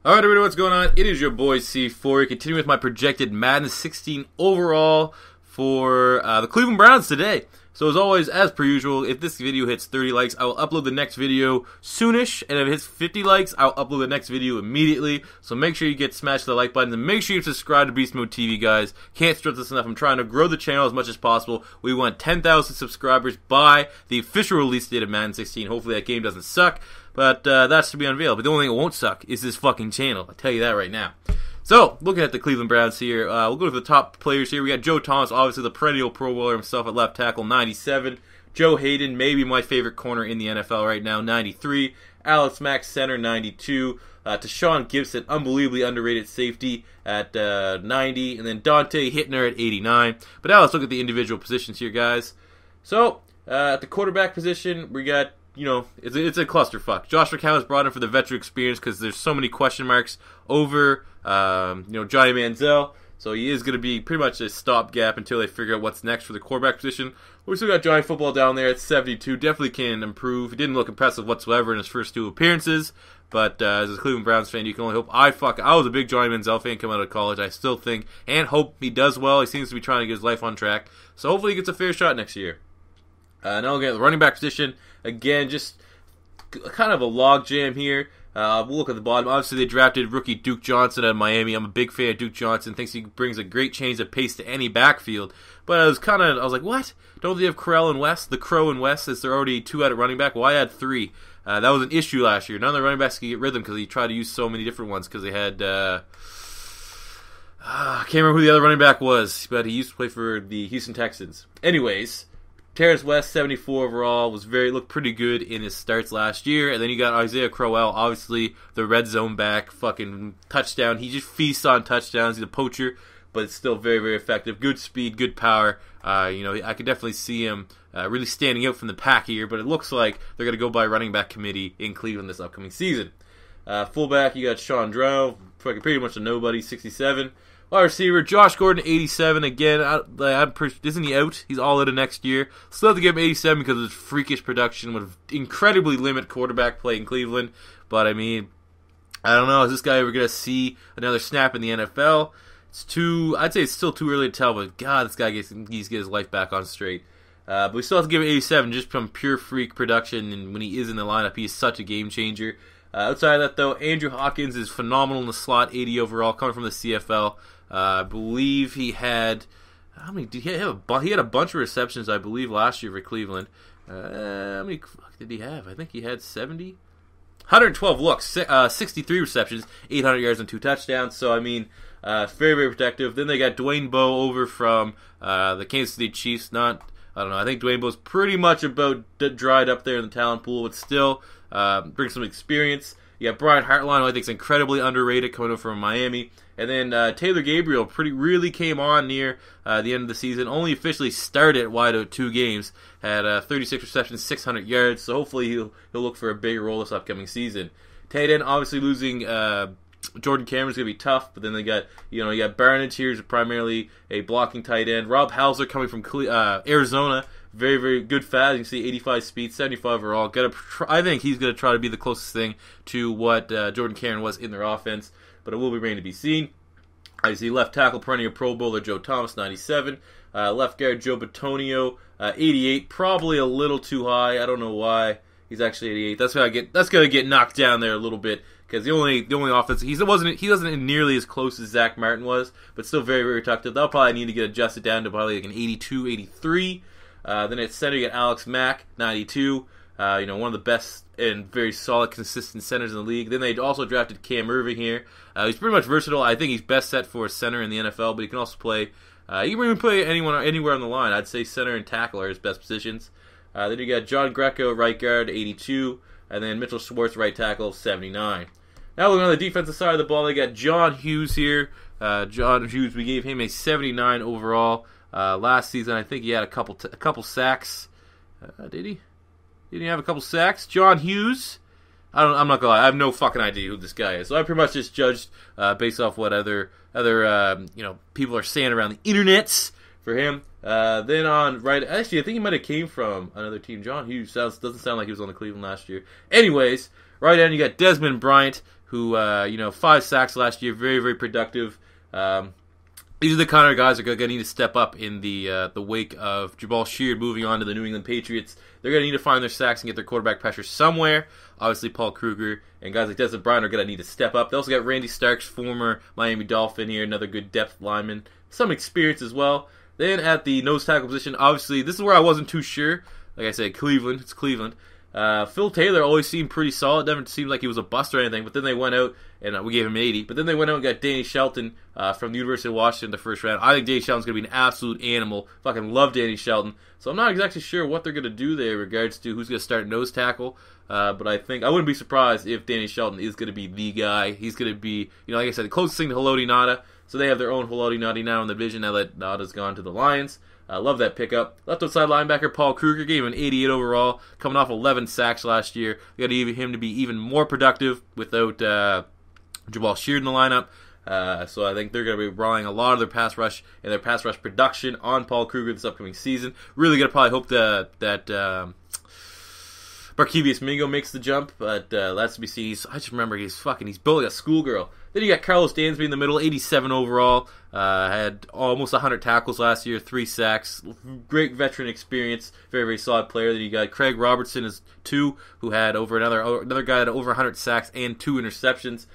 Alright everybody, what's going on? It is your boy C4. Continuing with my projected Madden 16 overall for the Cleveland Browns today. So as always, as per usual, if this video hits 30 likes, I will upload the next video soonish. And if it hits 50 likes, I'll upload the next video immediately. So make sure you smash the like button. And make sure you subscribe to Beast Mode TV, guys. Can't stress this enough. I'm trying to grow the channel as much as possible. We want 10,000 subscribers by the official release date of Madden 16. Hopefully that game doesn't suck. But that's to be unveiled. But the only thing that won't suck is this fucking channel. I'll tell you that right now. So, looking at the Cleveland Browns here, we'll go to the top players here. We got Joe Thomas, obviously the perennial Pro Bowler himself at left tackle, 97. Joe Haden, maybe my favorite corner in the NFL right now, 93. Alex Mack, center, 92. Tashaun Gipson, unbelievably underrated safety at 90. And then Donte Whitner at 89. But now let's look at the individual positions here, guys. So, at the quarterback position, we got... You know, it's a clusterfuck. Josh McCown was brought in for the veteran experience because there's so many question marks over, Johnny Manziel. So he is going to be pretty much a stopgap until they figure out what's next for the quarterback position. We still got Johnny Football down there at 72. Definitely can improve. He didn't look impressive whatsoever in his first two appearances. But as a Cleveland Browns fan, you can only hope. I was a big Johnny Manziel fan coming out of college. I still think and hope he does well. He seems to be trying to get his life on track. So hopefully he gets a fair shot next year. Now again, the running back position, again, just kind of a log jam here. We'll look at the bottom. Obviously, they drafted rookie Duke Johnson out of Miami. I'm a big fan of Duke Johnson. Thinks he brings a great change of pace to any backfield. But I was like, what? Don't they have Crowell and West? The Crow and West, since they're already two out at running back? Why add three? That was an issue last year. None of the running backs could get rid of them because he tried to use so many different ones because they had... I can't remember who the other running back was, but he used to play for the Houston Texans. Anyways... Terrence West, 74 overall, looked pretty good in his starts last year. And then you got Isiah Crowell, obviously the red zone back, fucking touchdown. He just feasts on touchdowns. He's a poacher, but it's still very, very effective. Good speed, good power. I could definitely see him really standing out from the pack here, but it looks like they're going to go by running back committee in Cleveland this upcoming season. Fullback, you got Sean Drow, pretty much a nobody, 67. Wide receiver, Josh Gordon, 87. Again, isn't he out? He's all out of next year. Still have to give him 87 because of his freakish production would incredibly limit quarterback play in Cleveland. But, I mean, I don't know. Is this guy ever going to see another snap in the NFL? I'd say it's still too early to tell, but God, this guy needs to get his life back on straight. But we still have to give him 87 just from pure freak production, and when he is in the lineup, he is such a game changer. Outside of that, though, Andrew Hawkins is phenomenal in the slot, 80 overall, coming from the CFL. I believe he had... How many did he have? He had a bunch of receptions, I believe, last year for Cleveland. How many did he have? I think he had 70? 112 looks, 63 receptions, 800 yards and 2 touchdowns. So, I mean, very, very protective. Then they got Dwayne Bowe over from the Kansas City Chiefs. I don't know. I think Dwayne Bowe's pretty much about dried up there in the talent pool, but still brings some experience. You got Brian Hartline, who I think is incredibly underrated, coming over from Miami. And then Taylor Gabriel really came on near the end of the season. Only officially started wide out 2 games. Had 36 receptions, 600 yards. So hopefully he'll look for a bigger role this upcoming season. Tight end, obviously losing Jordan Cameron's going to be tough. But then they got, you got Barnage here, who's primarily a blocking tight end. Rob Hauser coming from Arizona. Very, very good fast. You can see 85 speed, 75 overall. I think he's going to try to be the closest thing to what Jordan Cameron was in their offense. But it will remain to be seen. I see left tackle, perennial Pro Bowler Joe Thomas, 97. Left guard Joe Bitonio, 88. Probably a little too high. I don't know why he's actually 88. That's gonna get knocked down there a little bit because the only offense he wasn't nearly as close as Zach Martin was, but still very, very protective. They'll probably need to get adjusted down to probably like an 82, 83. Then at center you got Alex Mack, 92. One of the best and very solid, consistent centers in the league. Then they also drafted Cam Irving here. He's pretty much versatile. I think he's best set for a center in the NFL, but he can also play. He can even play anywhere on the line. I'd say center and tackle are his best positions. Then you got John GRECO, right guard, 82, and then Mitchell Schwartz, right tackle, 79. Now looking on the defensive side of the ball, they got John Hughes here. John Hughes, we gave him a 79 overall last season. I think he had a couple sacks. Did he? Didn't he have a couple sacks? John Hughes? I'm not gonna lie. I have no fucking idea who this guy is. So I pretty much just judged based off what other people are saying around the internets for him. Then on right, actually I think he might have came from another team. John Hughes doesn't sound like he was on the Cleveland last year. Anyways, right end you got Desmond Bryant, who, 5 sacks last year, very, very productive. These are the kind of guys that are going to need to step up in the wake of Jamal Sheard moving on to the New England Patriots. They're going to need to find their sacks and get their quarterback pressure somewhere. Obviously, Paul Kruger and guys like Desmond Bryant are going to need to step up. They also got Randy Starks, former Miami Dolphin here, another good depth lineman. Some experience as well. Then at the nose tackle position, obviously, this is where I wasn't too sure. Like I said, Cleveland. It's Cleveland. Phil Taylor always seemed pretty solid. Never seemed like he was a bust or anything. But then they went out, and we gave him 80. But then they went out and got Danny Shelton from the University of Washington in the first round. I think Danny Shelton's going to be an absolute animal. Fucking love Danny Shelton. So I'm not exactly sure what they're going to do there in regards to who's going to start nose tackle. But I wouldn't be surprised if Danny Shelton is going to be the guy. He's going to be, like I said, the closest thing to Haloti Ngata. So they have their own Haloti Ngata now in the division now that Ngata's gone to the Lions. I love that pickup. Left outside linebacker Paul Kruger gave him an 88 overall, coming off 11 sacks last year. We got him to be even more productive without Jamal Sheard in the lineup. So I think they're going to be relying a lot of their pass rush and their pass rush production on Paul Kruger this upcoming season. Really going to probably hope that BARKEVIOUS MINGO makes the jump, but that's to be seen. I just remember he's built like a schoolgirl. Then you got Karlos Dansby in the middle, 87 overall. Had almost 100 tackles last year, 3 sacks. Great veteran experience, very, very solid player. Then you got Craig Robertson is 2, who had another guy had over 100 sacks and 2 interceptions.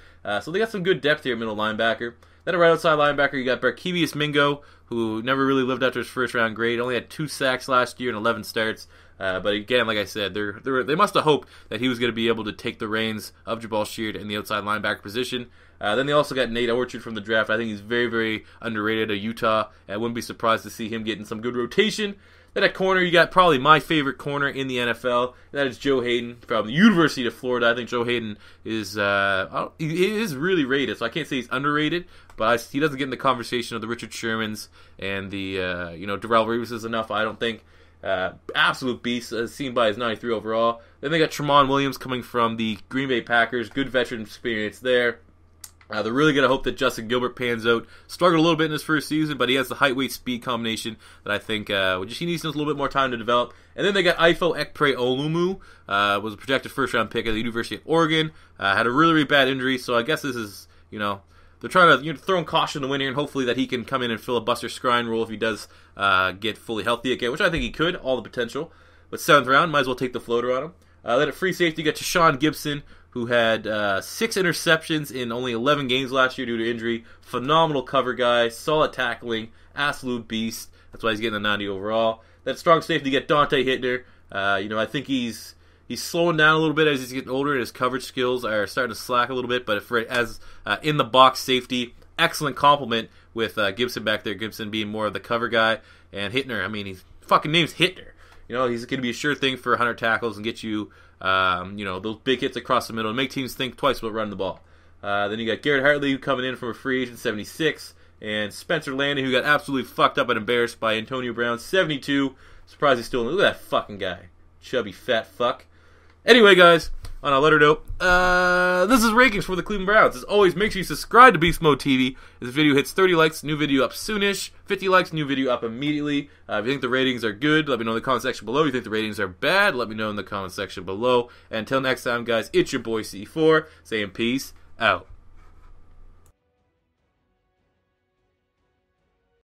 So they got some good depth here, middle linebacker. Then a right outside linebacker, you got BARKEVIOUS MINGO, who never really lived up to his first round grade. Only had 2 sacks last year and 11 starts. But again, like I said, they must have hoped that he was going to be able to take the reins of Jamal Sheard in the outside linebacker position. Then they also got Nate Orchard from the draft. I think he's very, very underrated at Utah. I wouldn't be surprised to see him getting some good rotation. Then at corner, you got probably my favorite corner in the NFL. That is Joe Haden from the University of Florida. I think Joe Haden is he is really rated, so I can't say he's underrated, but he doesn't get in the conversation of the Richard Shermans and the Darrelle Revises enough, I don't think. Absolute beast, as seen by his 93 overall. Then they got Tramon Williams coming from the Green Bay Packers. Good veteran experience there. They're really going to hope that Justin Gilbert pans out. Struggled a little bit in his first season, but he has the height, weight, speed combination that I think he needs a little bit more time to develop. And then they got Ifo Ekpre-Olumu, was a projected first-round pick at the University of Oregon. Had a really, really bad injury, so I guess this is, they're trying to throw in caution to win here, and hopefully that he can come in and fill a Buster Skrine role if he does get fully healthy again, which I think he could, all the potential. But 7th round, might as well take the floater on him. Then at free safety, you got Tashaun Gipson, who had 6 interceptions in only 11 games last year due to injury. Phenomenal cover guy, solid tackling, absolute beast. That's why he's getting a 90 overall. Then strong safety, you get Donte Whitner. I think he's slowing down a little bit as he's getting older, and his coverage skills are starting to slack a little bit. But as in the box safety, excellent compliment with Gipson back there. Gipson being more of the cover guy, and Whitner. His fucking name's Whitner. He's going to be a sure thing for 100 tackles and get you, those big hits across the middle and make teams think twice about running the ball. Then you got Garrett Hartley coming in from a free agent, 76, and Spencer Lanning, who got absolutely fucked up and embarrassed by Antonio Brown, 72. Surprised he's still in. Look at that fucking guy, chubby fat fuck. Anyway, guys, on a lighter note, this is rankings for the Cleveland Browns. As always, make sure you subscribe to Beast Mode TV. If this video hits 30 likes, new video up soonish. 50 likes, new video up immediately. If you think the ratings are good, let me know in the comment section below. If you think the ratings are bad, let me know in the comment section below. And until next time, guys, it's your boy C4 saying peace out.